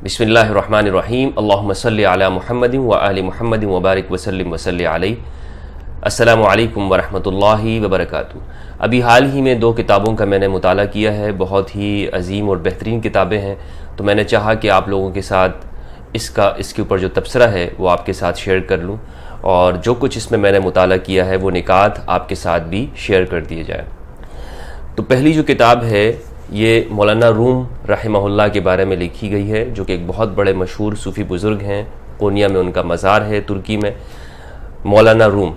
بسم اللہ الرحمن الرحیم اللہم صلی علی محمد و آل محمد وبارک وسلم وصلی علیہ۔ السلام علیکم ورحمۃ اللہ وبرکاتہ۔ ابھی حال ہی میں 2 کتابوں کا میں نے مطالعہ کیا ہے، بہت ہی عظیم اور بہترین کتابیں ہیں، تو میں نے چاہا کہ آپ لوگوں کے ساتھ اس کے اوپر جو تبصرہ ہے وہ آپ کے ساتھ شیئر کر لوں، اور جو کچھ اس میں نے مطالعہ کیا ہے وہ نکات آپ کے ساتھ بھی شیئر کر دیے جائیں۔ تو پہلی جو کتاب ہے یہ مولانا روم رحمہ اللہ کے بارے میں لکھی گئی ہے، جو کہ ایک بہت بڑے مشہور صوفی بزرگ ہیں، قونیہ میں ان کا مزار ہے ترکی میں۔ مولانا روم،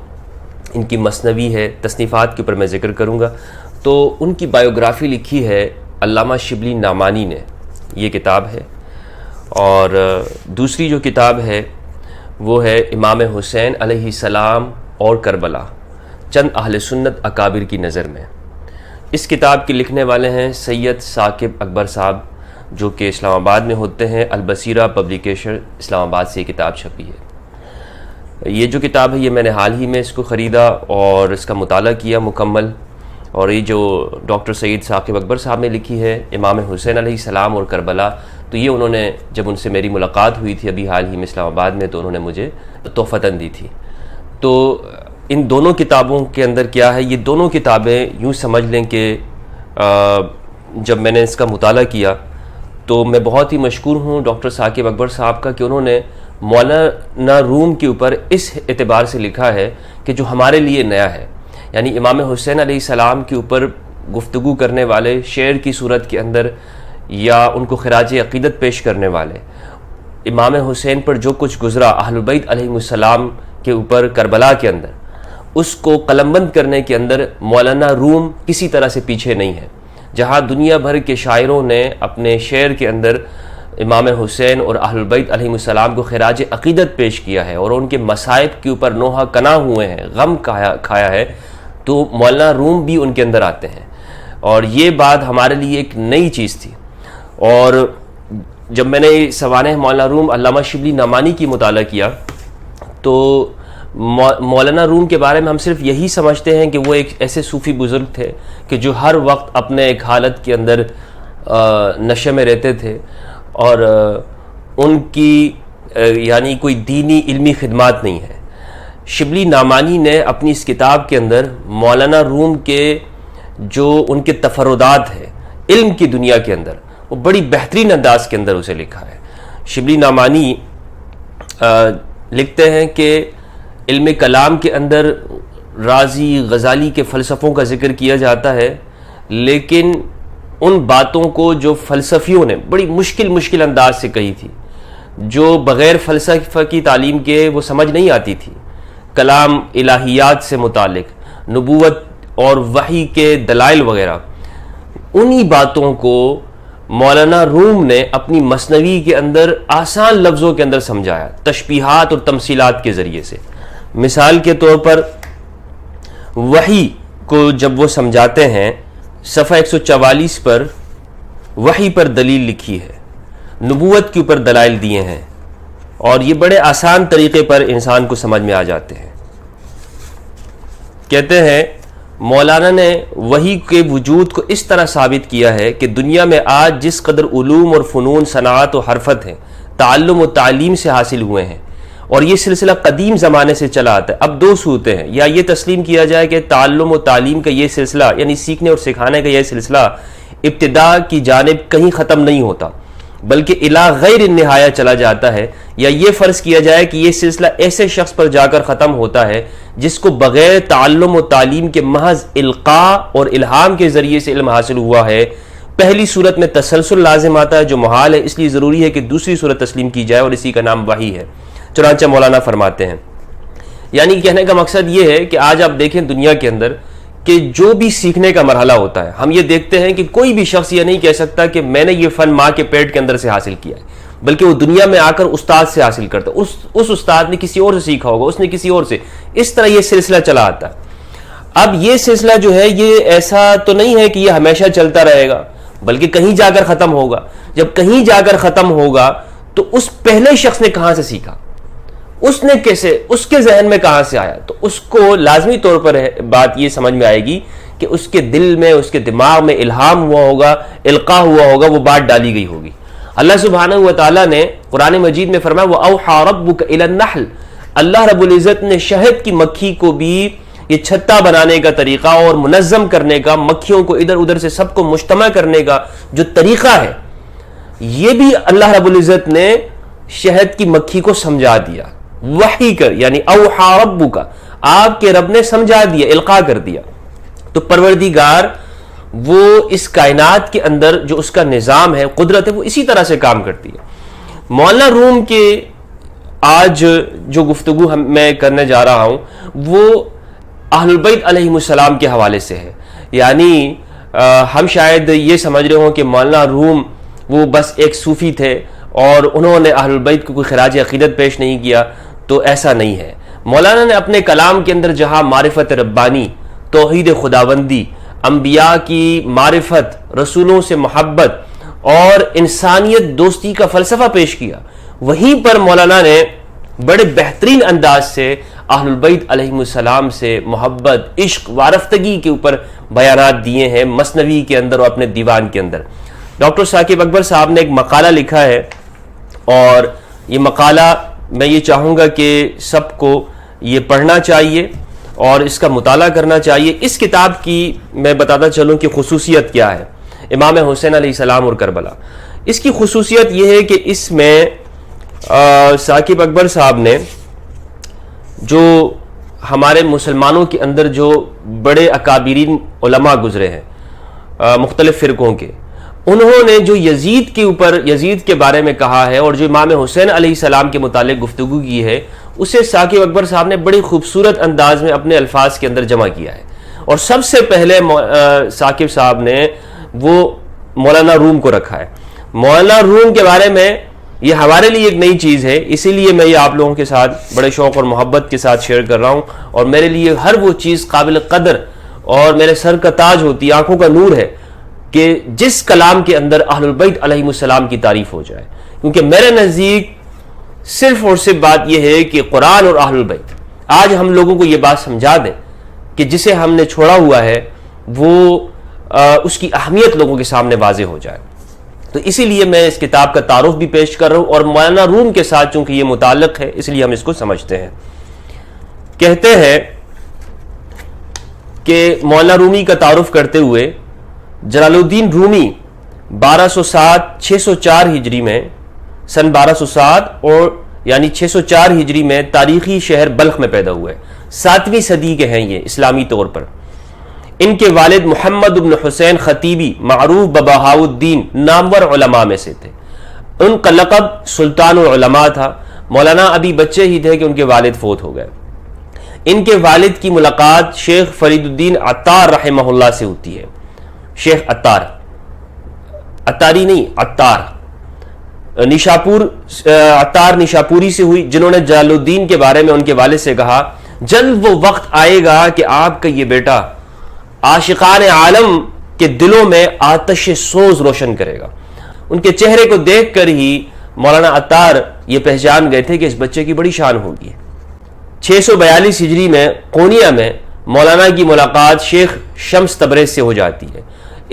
ان کی مثنوی ہے، تصنیفات کے اوپر میں ذکر کروں گا۔ تو ان کی بائیوگرافی لکھی ہے علامہ شبلی نعمانی نے، یہ کتاب ہے۔ اور دوسری جو کتاب ہے وہ ہے امام حسین علیہ السلام اور کربلا، چند اہل سنت اکابر کی نظر میں۔ اس کتاب کے لکھنے والے ہیں سید ثاقب اکبر صاحب، جو کہ اسلام آباد میں ہوتے ہیں۔ البصیرہ پبلیکیشن اسلام آباد سے یہ کتاب چھپی ہے۔ یہ جو کتاب ہے یہ میں نے حال ہی میں اس کو خریدا اور اس کا مطالعہ کیا مکمل۔ اور یہ جو ڈاکٹر سید ثاقب اکبر صاحب نے لکھی ہے امام حسین علیہ السلام اور کربلا، تو یہ انہوں نے جب ان سے میری ملاقات ہوئی تھی ابھی حال ہی میں اسلام آباد میں، تو انہوں نے مجھے تحفتاً دی تھی۔ تو ان دونوں کتابوں کے اندر کیا ہے، یہ دونوں کتابیں یوں سمجھ لیں کہ جب میں نے اس کا مطالعہ کیا تو میں بہت ہی مشکور ہوں ڈاکٹر ثاقب اکبر صاحب کا کہ انہوں نے مولانا روم کے اوپر اس اعتبار سے لکھا ہے کہ جو ہمارے لیے نیا ہے، یعنی امام حسین علیہ السلام کے اوپر گفتگو کرنے والے، شعر کی صورت کے اندر یا ان کو خراج عقیدت پیش کرنے والے، امام حسین پر جو کچھ گزرا اہل بیت علیہ السلام کے اوپر کربلا کے اندر، اس کو قلم بند کرنے کے اندر مولانا روم کسی طرح سے پیچھے نہیں ہے۔ جہاں دنیا بھر کے شاعروں نے اپنے شعر کے اندر امام حسین اور اہل بیت علیہ السلام کو خراج عقیدت پیش کیا ہے اور ان کے مصائب کے اوپر نوحہ کنا ہوئے ہیں، غم کھایا ہے، تو مولانا روم بھی ان کے اندر آتے ہیں۔ اور یہ بات ہمارے لیے ایک نئی چیز تھی۔ اور جب میں نے سوانح مولانا روم علامہ شبلی نعمانی کی مطالعہ کیا تو مولانا روم کے بارے میں ہم صرف یہی سمجھتے ہیں کہ وہ ایک ایسے صوفی بزرگ تھے کہ جو ہر وقت اپنے ایک حالت کے اندر نشے میں رہتے تھے، اور ان کی یعنی کوئی دینی علمی خدمات نہیں ہے۔ شبلی نعمانی نے اپنی اس کتاب کے اندر مولانا روم کے جو ان کے تفردات ہیں علم کی دنیا کے اندر، وہ بڑی بہترین انداز کے اندر اسے لکھا ہے۔ شبلی نعمانی لکھتے ہیں کہ علم کلام کے اندر رازی غزالی کے فلسفوں کا ذکر کیا جاتا ہے، لیکن ان باتوں کو جو فلسفیوں نے بڑی مشکل انداز سے کہی تھی، جو بغیر فلسفہ کی تعلیم کے وہ سمجھ نہیں آتی تھی، کلام الہیات سے متعلق، نبوت اور وحی کے دلائل وغیرہ، انہی باتوں کو مولانا روم نے اپنی مثنوی کے اندر آسان لفظوں کے اندر سمجھایا، تشبیہات اور تمثیلات کے ذریعے سے۔ مثال کے طور پر وحی کو جب وہ سمجھاتے ہیں، صفحہ 144 پر وحی پر دلیل لکھی ہے، نبوت کے اوپر دلائل دیے ہیں، اور یہ بڑے آسان طریقے پر انسان کو سمجھ میں آ جاتے ہیں۔ کہتے ہیں مولانا نے وحی کے وجود کو اس طرح ثابت کیا ہے کہ دنیا میں آج جس قدر علوم اور فنون، صنعت و حرفت ہیں، تعلم و تعلیم سے حاصل ہوئے ہیں، اور یہ سلسلہ قدیم زمانے سے چلا آتا ہے۔ اب 2 صورتیں ہیں، یا یہ تسلیم کیا جائے کہ تعلم و تعلیم کا یہ سلسلہ، یعنی سیکھنے اور سکھانے کا یہ سلسلہ ابتدا کی جانب کہیں ختم نہیں ہوتا بلکہ الی غیر النہایہ چلا جاتا ہے، یا یہ فرض کیا جائے کہ یہ سلسلہ ایسے شخص پر جا کر ختم ہوتا ہے جس کو بغیر تعلم و تعلیم کے محض القاء اور الہام کے ذریعے سے علم حاصل ہوا ہے۔ پہلی صورت میں تسلسل لازم آتا ہے جو محال ہے، اس لیے ضروری ہے کہ دوسری صورت تسلیم کی جائے، اور اسی کا نام وحی ہے۔ چنانچہ مولانا فرماتے ہیں، یعنی کہنے کا مقصد یہ ہے کہ آج آپ دیکھیں دنیا کے اندر کہ جو بھی سیکھنے کا مرحلہ ہوتا ہے، ہم یہ دیکھتے ہیں کہ کوئی بھی شخص یہ نہیں کہہ سکتا کہ میں نے یہ فن ماں کے پیٹ کے اندر سے حاصل کیا ہے، بلکہ وہ دنیا میں آ کر استاد سے حاصل کرتا ہے، اس استاد نے کسی اور سے سیکھا ہوگا، اس نے کسی اور سے، اس طرح یہ سلسلہ چلا آتا ہے۔ اب یہ سلسلہ جو ہے یہ ایسا تو نہیں ہے کہ یہ ہمیشہ چلتا رہے گا، بلکہ کہیں جا کر ختم ہوگا۔ جب کہیں جا کر ختم ہوگا تو اس پہلے شخص نے کہاں سے سیکھا، اس نے کیسے، اس کے ذہن میں کہاں سے آیا، تو اس کو لازمی طور پر بات یہ سمجھ میں آئے گی کہ اس کے دل میں، اس کے دماغ میں الہام ہوا ہوگا، القاء ہوا ہوگا، وہ بات ڈالی گئی ہوگی۔ اللہ سبحانہ و تعالیٰ نے قرآن مجید میں فرمایا وَأَوْحَى رَبُّكَ إِلَى النَّحْلِ، اللہ رب العزت نے شہد کی مکھی کو بھی یہ چھتا بنانے کا طریقہ اور منظم کرنے کا، مکھیوں کو ادھر ادھر سے سب کو مجتمع کرنے کا جو طریقہ ہے، یہ بھی اللہ رب العزت نے شہد کی مکھی کو سمجھا دیا وحی کر، یعنی اوحا ربک، آپ کے رب نے سمجھا دیا، القاء کر دیا۔ تو پروردگار وہ اس کائنات کے اندر جو اس کا نظام ہے، قدرت ہے، وہ اسی طرح سے کام کرتی ہے۔ مولانا روم کے آج جو گفتگو میں کرنے جا رہا ہوں وہ اہل البیت علیہم السلام کے حوالے سے ہے۔ یعنی ہم شاید یہ سمجھ رہے ہوں کہ مولانا روم وہ بس ایک صوفی تھے اور انہوں نے اہل البیت کو کوئی خراج عقیدت پیش نہیں کیا، تو ایسا نہیں ہے۔ مولانا نے اپنے کلام کے اندر جہاں معرفت ربانی، توحید خداوندی، انبیاء کی معرفت، رسولوں سے محبت اور انسانیت دوستی کا فلسفہ پیش کیا، وہیں پر مولانا نے بڑے بہترین انداز سے اہل البیت علیہم السلام سے محبت، عشق، وارفتگی کے اوپر بیانات دیے ہیں مثنوی کے اندر اور اپنے دیوان کے اندر۔ ڈاکٹر ثاقب اکبر صاحب نے ایک مقالہ لکھا ہے، اور یہ مقالہ میں یہ چاہوں گا کہ سب کو یہ پڑھنا چاہیے اور اس کا مطالعہ کرنا چاہیے۔ اس کتاب کی میں بتاتا چلوں کہ خصوصیت کیا ہے، امام حسین علیہ السلام اور کربلا۔ اس کی خصوصیت یہ ہے کہ اس میں ثاقب اکبر صاحب نے جو ہمارے مسلمانوں کے اندر جو بڑے اکابرین علماء گزرے ہیں مختلف فرقوں کے، انہوں نے جو یزید کے اوپر، یزید کے بارے میں کہا ہے اور جو امام حسین علیہ السلام کے متعلق گفتگو کی ہے، اسے ثاقب اکبر صاحب نے بڑی خوبصورت انداز میں اپنے الفاظ کے اندر جمع کیا ہے۔ اور سب سے پہلے ثاقب صاحب نے وہ مولانا روم کو رکھا ہے۔ مولانا روم کے بارے میں یہ ہمارے لیے ایک نئی چیز ہے، اسی لیے میں یہ آپ لوگوں کے ساتھ بڑے شوق اور محبت کے ساتھ شیئر کر رہا ہوں، اور میرے لیے ہر وہ چیز قابل قدر اور میرے سر کا تاج ہوتی ہے، آنکھوں کا نور ہے کہ جس کلام کے اندر اہل البیت علیہم السلام کی تعریف ہو جائے، کیونکہ میرے نزدیک صرف اور صرف بات یہ ہے کہ قرآن اور اہل البیت آج ہم لوگوں کو یہ بات سمجھا دیں کہ جسے ہم نے چھوڑا ہوا ہے وہ اس کی اہمیت لوگوں کے سامنے واضح ہو جائے۔ تو اسی لیے میں اس کتاب کا تعارف بھی پیش کر رہا ہوں، اور مولانا روم کے ساتھ چونکہ یہ متعلق ہے اس لیے ہم اس کو سمجھتے ہیں۔ کہتے ہیں کہ مولانا رومی کا تعارف کرتے ہوئے، جلال الدین رومی 1207-604 ہجری میں، سن 1207 اور یعنی 604 ہجری میں تاریخی شہر بلخ میں پیدا ہوئے، 7ویں صدی کے ہیں یہ اسلامی طور پر۔ ان کے والد محمد بن حسین خطیبی معروف ببہاء الدین نامور علماء میں سے تھے، ان کا لقب سلطان العلماء تھا۔ مولانا ابھی بچے ہی تھے کہ ان کے والد فوت ہو گئے۔ ان کے والد کی ملاقات شیخ فرید الدین عطار رحمہ اللہ سے ہوتی ہے۔ شیخ عطار، عطاری نہیں، عطار، نیشاپور، عطار نیشاپوری سے ہوئی، جنہوں نے جلال الدین کے بارے میں ان کے والد سے کہا جلد وہ وقت آئے گا کہ آپ کا یہ بیٹا عاشقان عالم کے دلوں میں آتش سوز روشن کرے گا۔ ان کے چہرے کو دیکھ کر ہی مولانا عطار یہ پہچان گئے تھے کہ اس بچے کی بڑی شان ہوگی۔ 642 ہجری میں قونیہ میں مولانا کی ملاقات شیخ شمس تبریز سے ہو جاتی ہے۔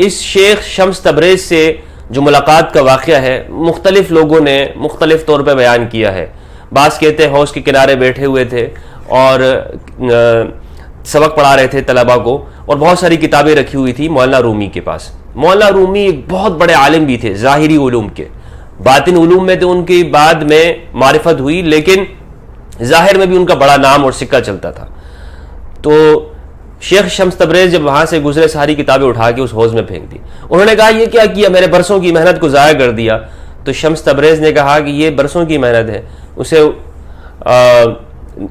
اس شیخ شمس تبریز سے جو ملاقات کا واقعہ ہے مختلف لوگوں نے مختلف طور پہ بیان کیا ہے۔ بعض کہتے ہیں حوض کے کنارے بیٹھے ہوئے تھے اور سبق پڑھا رہے تھے طلباء کو، اور بہت ساری کتابیں رکھی ہوئی تھی مولانا رومی کے پاس۔ مولانا رومی ایک بہت بڑے عالم بھی تھے ظاہری علوم کے، باطن علوم میں تو ان کی بعد میں معرفت ہوئی، لیکن ظاہر میں بھی ان کا بڑا نام اور سکہ چلتا تھا۔ تو شیخ شمس تبریز جب وہاں سے گزرے ساری کتابیں اٹھا کے اس حوض میں پھینک دی۔ انہوں نے کہا یہ کیا کیا، میرے برسوں کی محنت کو ضائع کر دیا۔ تو شمس تبریز نے کہا کہ یہ برسوں کی محنت ہے، اسے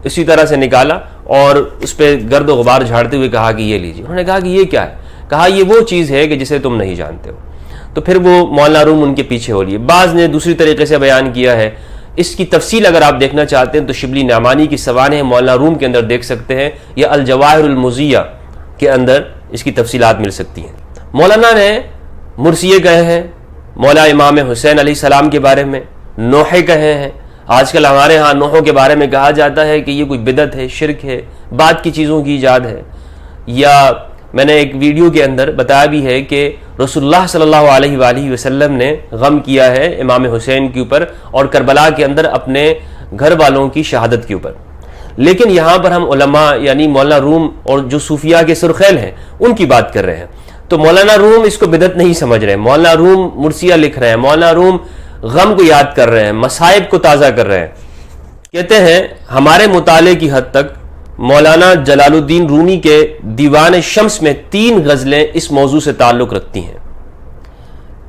اسی طرح سے نکالا اور اس پہ گرد و غبار جھاڑتے ہوئے کہا کہ یہ لیجیے۔ انہوں نے کہا کہ یہ کیا ہے؟ کہا یہ وہ چیز ہے کہ جسے تم نہیں جانتے ہو۔ تو پھر وہ مولانا روم ان کے پیچھے ہو لیے۔ بعض نے دوسری طریقے سے بیان کیا ہے، اس کی تفصیل اگر آپ دیکھنا چاہتے ہیں تو شبلی نعمانی کی سوانح مولانا روم کے اندر دیکھ سکتے ہیں، یا الجواہر المزیہ کے اندر اس کی تفصیلات مل سکتی ہیں۔ مولانا نے مرثیے کہے ہیں مولا امام حسین علیہ السلام کے بارے میں، نوحے کہے ہیں۔ آج کل ہمارے ہاں نوحوں کے بارے میں کہا جاتا ہے کہ یہ کوئی بدعت ہے، شرک ہے، بعد کی چیزوں کی ایجاد ہے، یا میں نے ایک ویڈیو کے اندر بتایا بھی ہے کہ رسول اللہ صلی اللہ علیہ وآلہ وسلم نے غم کیا ہے امام حسین کے اوپر اور کربلا کے اندر اپنے گھر والوں کی شہادت کے اوپر. لیکن یہاں پر ہم علماء یعنی مولانا روم اور جو صوفیاء کے سرخیل ہیں ان کی بات کر رہے ہیں. تو مولانا روم اس کو بدعت نہیں سمجھ رہے ہیں. مولانا روم مرثیہ لکھ رہے ہیں, مولانا روم غم کو یاد کر رہے ہیں, مصائب کو تازہ کر رہے ہیں. کہتے ہیں ہمارے مطالعے کی حد تک مولانا جلال الدین رومی کے دیوان شمس میں 3 غزلیں اس موضوع سے تعلق رکھتی ہیں.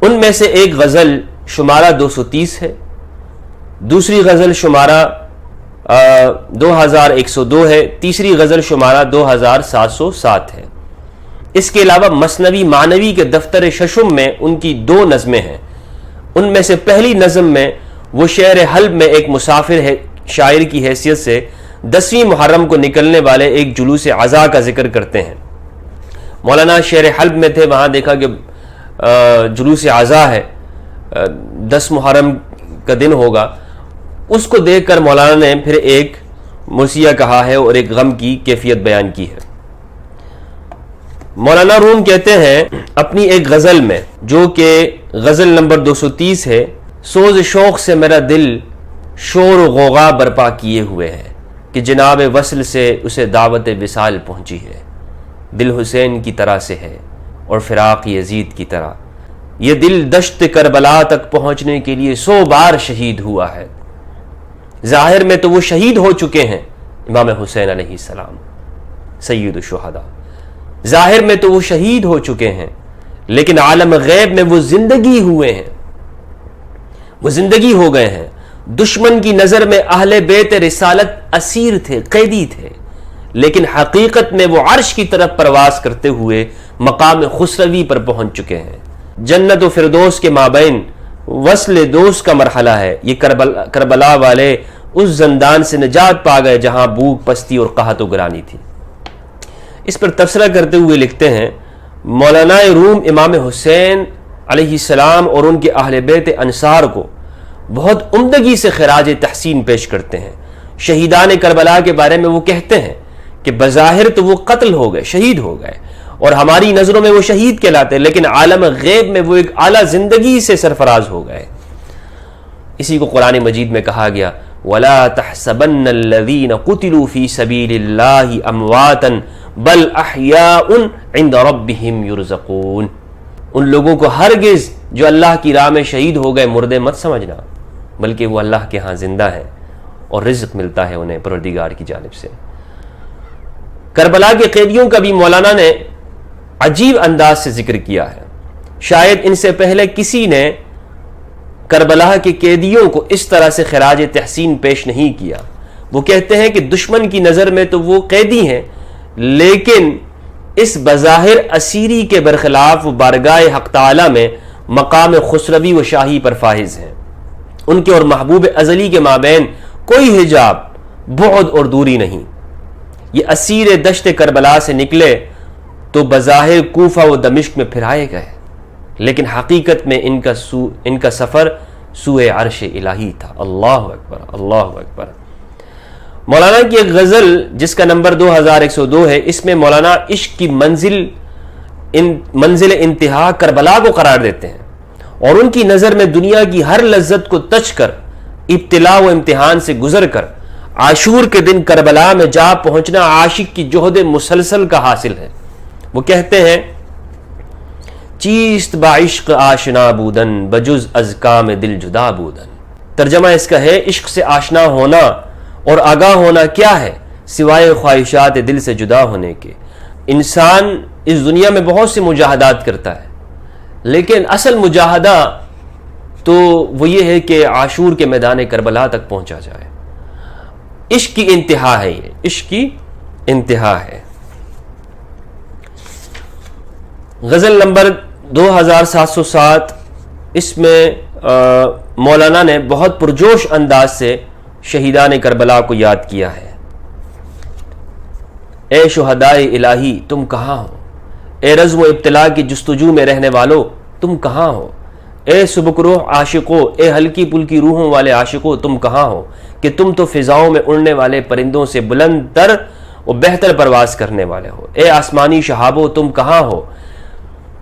ان میں سے ایک غزل شمارہ 230 ہے, دوسری غزل شمارہ 2102 ہے, تیسری غزل شمارہ 2707 ہے. اس کے علاوہ مثنوی معنوی کے دفتر ششم میں ان کی 2 نظمیں ہیں. ان میں سے پہلی نظم میں وہ شہر حلب میں ایک مسافر شاعر کی حیثیت سے 10ویں محرم کو نکلنے والے ایک جلوس عزا کا ذکر کرتے ہیں. مولانا شہر حلب میں تھے, وہاں دیکھا کہ جلوس عزا ہے, 10 محرم کا دن ہوگا. اس کو دیکھ کر مولانا نے پھر ایک مرثیہ کہا ہے اور ایک غم کی کیفیت بیان کی ہے. مولانا روم کہتے ہیں اپنی ایک غزل میں جو کہ غزل نمبر 230 ہے, سوز شوق سے میرا دل شور و غوغا برپا کیے ہوئے ہے کہ جناب وصل سے اسے دعوت وصال پہنچی ہے. دل حسین کی طرح سے ہے اور فراق یزید کی طرح. یہ دل دشت کربلا تک پہنچنے کے لیے 100 بار شہید ہوا ہے. ظاہر میں تو وہ شہید ہو چکے ہیں امام حسین علیہ السلام سید الشہداء. ظاہر میں تو وہ شہید ہو چکے ہیں, لیکن عالم غیب میں وہ زندگی ہوئے ہیں, وہ زندگی ہو گئے ہیں. دشمن کی نظر میں اہل بیت رسالت اسیر تھے, قیدی تھے, لیکن حقیقت میں وہ عرش کی طرف پرواز کرتے ہوئے مقام خسروی پر پہنچ چکے ہیں. جنت و فردوس کے مابین وصل دوست کا مرحلہ ہے. یہ کربلا والے اس زندان سے نجات پا گئے جہاں بھوک, پستی اور قحط و گرانی تھی. اس پر تبصرہ کرتے ہوئے لکھتے ہیں مولانا روم امام حسین علیہ السلام اور ان کے اہل بیت انصار کو بہت عمدگی سے خراج تحسین پیش کرتے ہیں. شہیدان کربلا کے بارے میں وہ کہتے ہیں کہ بظاہر تو وہ قتل ہو گئے, شہید ہو گئے, اور ہماری نظروں میں وہ شہید کہلاتے ہیں, لیکن عالم غیب میں وہ ایک اعلیٰ زندگی سے سرفراز ہو گئے. اسی کو قرآن مجید میں کہا گیا وَلَا تَحْسَبَنَّ الَّذِينَ قُتِلُوا فِي سَبِيلِ اللَّهِ أَمْوَاتًا بَلْ أَحْيَاءٌ عِنْدَ رَبِّهِمْ يُرْزَقُونَ. ان لوگوں کو ہرگز جو اللہ کی راہ میں شہید ہو گئے مردے مت سمجھنا, بلکہ وہ اللہ کے ہاں زندہ ہے اور رزق ملتا ہے انہیں پروردگار کی جانب سے. کربلا کے قیدیوں کا بھی مولانا نے عجیب انداز سے ذکر کیا ہے. شاید ان سے پہلے کسی نے کربلا کے قیدیوں کو اس طرح سے خراج تحسین پیش نہیں کیا. وہ کہتے ہیں کہ دشمن کی نظر میں تو وہ قیدی ہیں, لیکن اس بظاہر اسیری کے برخلاف وہ بارگاہ حق تعالی میں مقام خسروی و شاہی پر فائز ہیں. ان کے اور محبوب ازلی کے مابین کوئی حجاب, بعد اور دوری نہیں. یہ اسیر دشت کربلا سے نکلے تو بظاہر کوفہ و دمشق میں پھرائے گئے, لیکن حقیقت میں ان کا سفر سوئے عرش الہی تھا. اللہ اکبر, اللہ اکبر. مولانا کی ایک غزل جس کا نمبر 2102 ہے, اس میں مولانا عشق کی منزل انتہا کربلا کو قرار دیتے ہیں, اور ان کی نظر میں دنیا کی ہر لذت کو تچ کر, ابتلا و امتحان سے گزر کر عاشور کے دن کربلا میں جا پہنچنا عاشق کی جہد مسلسل کا حاصل ہے. وہ کہتے ہیں چیست با عشق آشنا بودن بجز از کام دل جدا بودن. ترجمہ اس کا ہے عشق سے آشنا ہونا اور آگاہ ہونا کیا ہے سوائے خواہشات دل سے جدا ہونے کے. انسان اس دنیا میں بہت سے مجاہدات کرتا ہے, لیکن اصل مجاہدہ تو وہ یہ ہے کہ عاشور کے میدان کربلا تک پہنچا جائے. عشق کی انتہا ہے, یہ عشق کی انتہا ہے. غزل نمبر 2707, اس میں مولانا نے بہت پرجوش انداز سے شہیدان کربلا کو یاد کیا ہے. اے شہدائے الہی تم کہاں ہو, اے رزم و ابتلا کی جستجو میں رہنے والو تم کہاں ہو, اے سبک روح عاشقو, اے ہلکی پلکی روحوں والے عاشقو تم کہاں ہو, کہ تم تو فضاؤں میں اڑنے والے پرندوں سے بلند تر و بہتر پرواز کرنے والے ہو۔ اے آسمانی شہابو تم کہاں ہو،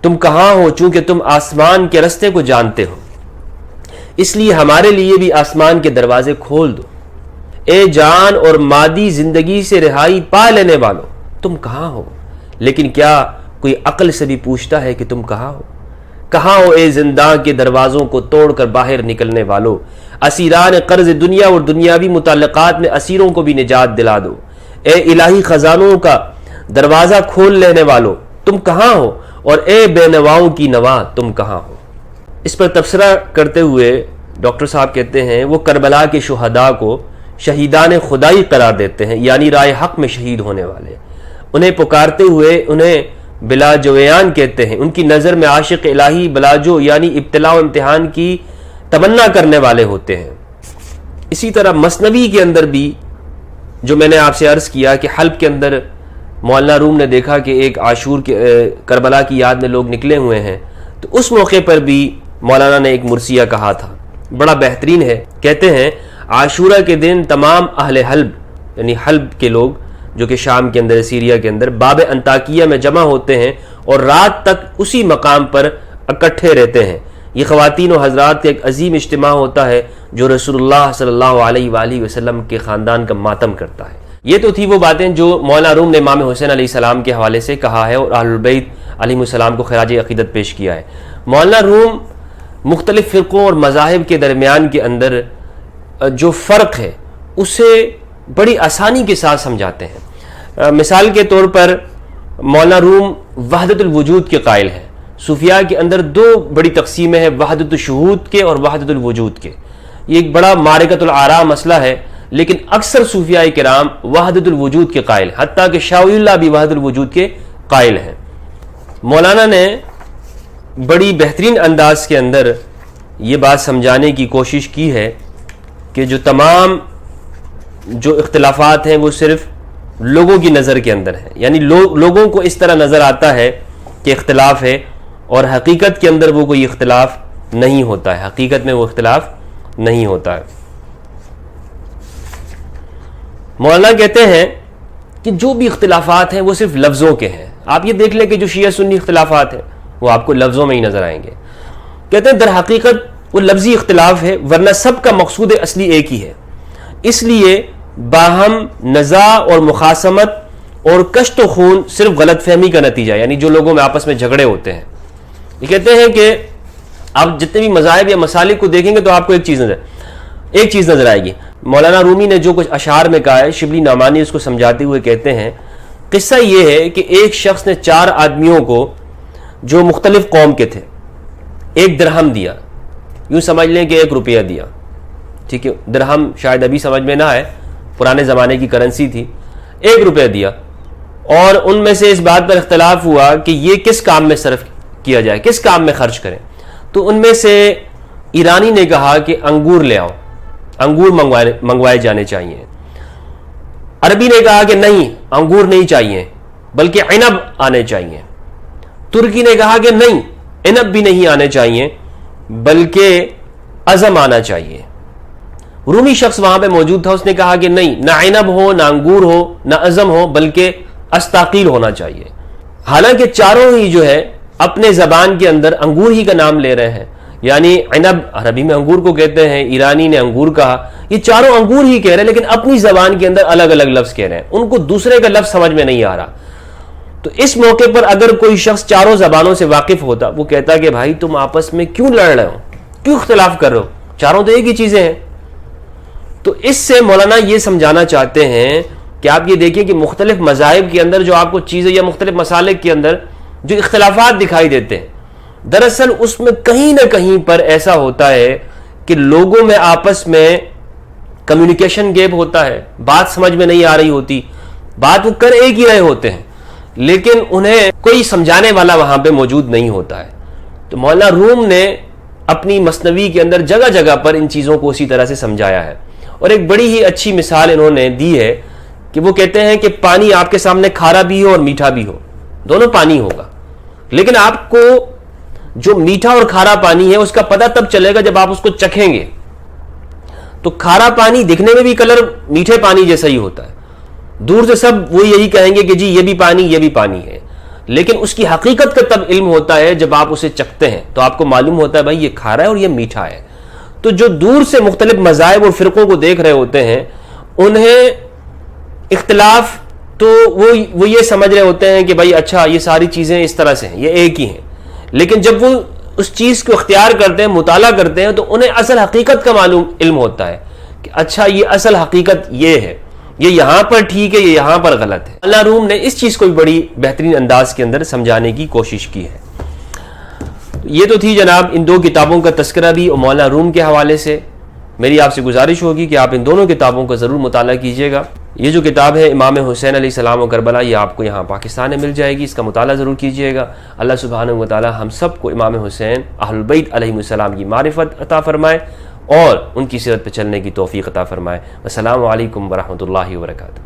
تم کہاں ہو، چونکہ تم آسمان کے رستے کو جانتے ہو، اس لیے ہمارے لیے بھی آسمان کے دروازے کھول دو۔ اے جان اور مادی زندگی سے رہائی پا لینے والو تم کہاں ہو، لیکن کیا کوئی عقل سے بھی پوچھتا ہے کہ تم کہاں ہو؟ کہاں ہو اے زنداں کے دروازوں کو توڑ کر باہر نکلنے والو، اسیران قرض دنیا اور دنیاوی متعلقات میں اسیروں کو بھی نجات دلا دو۔ اے الہی خزانوں کا دروازہ کھول لینے والو تم کہاں ہو، اور اے بے نواؤں کی نوا تم کہاں ہو۔ اس پر تبصرہ کرتے ہوئے ڈاکٹر صاحب کہتے ہیں وہ کربلا کے شہداء کو شہیدان خدائی قرار دیتے ہیں، یعنی رائے حق میں شہید ہونے والے۔ انہیں پکارتے ہوئے انہیں بلا جویان کہتے ہیں، ان کی نظر میں عاشق الہی بلاجو یعنی ابتلاء و امتحان کی تمنا کرنے والے ہوتے ہیں۔ اسی طرح مثنوی کے اندر بھی جو میں نے آپ سے عرض کیا کہ حلب کے اندر مولانا روم نے دیکھا کہ ایک عاشور کے کربلا کی یاد میں لوگ نکلے ہوئے ہیں، تو اس موقع پر بھی مولانا نے ایک مرثیہ کہا تھا، بڑا بہترین ہے۔ کہتے ہیں عاشورہ کے دن تمام اہل حلب یعنی حلب کے لوگ جو کہ شام کے اندر سیریا کے اندر باب انطاکیہ میں جمع ہوتے ہیں اور رات تک اسی مقام پر اکٹھے رہتے ہیں۔ یہ خواتین و حضرات کا ایک عظیم اجتماع ہوتا ہے جو رسول اللہ صلی اللہ علیہ وآلہ وسلم کے خاندان کا ماتم کرتا ہے۔ یہ تو تھی وہ باتیں جو مولانا روم نے امام حسین علیہ السلام کے حوالے سے کہا ہے اور اہل البیت علیہ السلام کو خراج عقیدت پیش کیا ہے۔ مولانا روم مختلف فرقوں اور مذاہب کے درمیان کے اندر جو فرق ہے اسے بڑی آسانی کے ساتھ سمجھاتے ہیں۔ مثال کے طور پر مولانا روم وحدت الوجود کے قائل ہیں۔ صوفیاء کے اندر دو بڑی تقسیمیں ہیں، وحدت الشہود کے اور وحدت الوجود کے۔ یہ ایک بڑا معرکۃ الآراء مسئلہ ہے، لیکن اکثر صوفیاء کرام وحدت الوجود کے قائل، حتیٰ کہ شاہ ولی اللہ بھی وحدت الوجود کے قائل ہیں۔ مولانا نے بڑی بہترین انداز کے اندر یہ بات سمجھانے کی کوشش کی ہے کہ جو تمام جو اختلافات ہیں وہ صرف لوگوں کی نظر کے اندر ہیں، یعنی لوگوں کو اس طرح نظر آتا ہے کہ اختلاف ہے، اور حقیقت کے اندر وہ کوئی اختلاف نہیں ہوتا ہے، حقیقت میں وہ اختلاف نہیں ہوتا ہے۔ مولانا کہتے ہیں کہ جو بھی اختلافات ہیں وہ صرف لفظوں کے ہیں۔ آپ یہ دیکھ لیں کہ جو شیعہ سنی اختلافات ہیں وہ آپ کو لفظوں میں ہی نظر آئیں گے۔ کہتے ہیں در حقیقت وہ لفظی اختلاف ہے، ورنہ سب کا مقصود اصلی ایک ہی ہے۔ اس لیے باہم نزاع اور مخاصمت اور کشت و خون صرف غلط فہمی کا نتیجہ ہے، یعنی جو لوگوں میں آپس میں جھگڑے ہوتے ہیں۔ یہ کہتے ہیں کہ آپ جتنے بھی مذاہب یا مسالک کو دیکھیں گے تو آپ کو ایک چیز نظر آئے گی۔ مولانا رومی نے جو کچھ اشعار میں کہا ہے، شبلی نعمانی اس کو سمجھاتے ہوئے کہتے ہیں قصہ یہ ہے کہ ایک شخص نے 4 آدمیوں کو جو مختلف قوم کے تھے 1 درہم دیا، یوں سمجھ لیں کہ 1 روپیہ دیا، ٹھیک ہے، درہم شاید ابھی سمجھ میں نہ آئے، پرانے زمانے کی کرنسی تھی، 1 روپیہ دیا، اور ان میں سے اس بات پر اختلاف ہوا کہ یہ کس کام میں صرف کیا جائے، کس کام میں خرچ کریں۔ تو ان میں سے ایرانی نے کہا کہ انگور لے آؤ، انگور منگوائے جانے چاہیے۔ عربی نے کہا کہ نہیں، انگور نہیں چاہیے بلکہ عنب آنے چاہیے۔ ترکی نے کہا کہ نہیں، عنب بھی نہیں آنے چاہیے بلکہ عزم آنا چاہیے۔ رومی شخص وہاں پہ موجود تھا، اس نے کہا کہ نہیں، نہ عنب ہو، نہ انگور ہو، نہ عزم ہو، بلکہ استاقیل ہونا چاہیے۔ حالانکہ چاروں ہی جو ہے اپنے زبان کے اندر انگور ہی کا نام لے رہے ہیں، یعنی عنب عربی میں انگور کو کہتے ہیں، ایرانی نے انگور کہا، یہ چاروں انگور ہی کہہ رہے ہیں، لیکن اپنی زبان کے اندر الگ الگ لفظ کہہ رہے ہیں، ان کو دوسرے کا لفظ سمجھ میں نہیں آ رہا۔ تو اس موقع پر اگر کوئی شخص چاروں زبانوں سے واقف ہوتا، وہ کہتا کہ بھائی تم آپس میں کیوں لڑ رہے ہو، کیوں اختلاف کر رہے ہو، چاروں تو ایک ہی چیزیں ہیں۔ تو اس سے مولانا یہ سمجھانا چاہتے ہیں کہ آپ یہ دیکھیں کہ مختلف مذاہب کے اندر جو آپ کو چیزیں یا مختلف مسالک کے اندر جو اختلافات دکھائی دیتے ہیں، دراصل اس میں کہیں نہ کہیں پر ایسا ہوتا ہے کہ لوگوں میں آپس میں کمیونیکیشن گیپ ہوتا ہے، بات سمجھ میں نہیں آ رہی ہوتی، بات وہ کر ایک ہی رہے ہوتے ہیں لیکن انہیں کوئی سمجھانے والا وہاں پہ موجود نہیں ہوتا ہے۔ تو مولانا روم نے اپنی مثنوی کے اندر جگہ جگہ پر ان چیزوں کو اسی طرح سے سمجھایا ہے، اور ایک بڑی ہی اچھی مثال انہوں نے دی ہے کہ وہ کہتے ہیں کہ پانی آپ کے سامنے کھارا بھی ہو اور میٹھا بھی ہو، دونوں پانی ہوگا، لیکن آپ کو جو میٹھا اور کھارا پانی ہے اس کا پتہ تب چلے گا جب آپ اس کو چکھیں گے۔ تو کھارا پانی دکھنے میں بھی کلر میٹھے پانی جیسا ہی ہوتا ہے، دور سے سب وہ یہی کہیں گے کہ جی یہ بھی پانی ہے، لیکن اس کی حقیقت کا تب علم ہوتا ہے جب آپ اسے چکھتے ہیں تو آپ کو معلوم ہوتا ہے بھائی یہ کھارا ہے اور یہ میٹھا ہے۔ تو جو دور سے مختلف مذاہب اور فرقوں کو دیکھ رہے ہوتے ہیں انہیں اختلاف تو وہ یہ سمجھ رہے ہوتے ہیں کہ بھائی اچھا یہ ساری چیزیں اس طرح سے ہیں، یہ ایک ہی ہیں، لیکن جب وہ اس چیز کو اختیار کرتے ہیں، مطالعہ کرتے ہیں، تو انہیں اصل حقیقت کا معلوم علم ہوتا ہے کہ اچھا یہ اصل حقیقت یہ ہے، یہ یہاں پر ٹھیک ہے، یہ یہاں پر غلط ہے۔ مولانا روم نے اس چیز کو بھی بڑی بہترین انداز کے اندر سمجھانے کی کوشش کی ہے۔ یہ تو تھی جناب ان دو کتابوں کا تذکرہ بھی اور مولانا روم کے حوالے سے۔ میری آپ سے گزارش ہوگی کہ آپ ان دونوں کتابوں کا ضرور مطالعہ کیجیے گا۔ یہ جو کتاب ہے امام حسین علیہ السلام و کربلا، یہ آپ کو یہاں پاکستان میں مل جائے گی، اس کا مطالعہ ضرور کیجیے گا۔ اللہ سبحانہ و تعالی ہم سب کو امام حسین اہل البیت علیہ السلام کی معرفت عطا فرمائے اور ان کی سیرت پہ چلنے کی توفیق عطا فرمائے۔ السلام علیکم ورحمۃ اللہ وبرکاتہ۔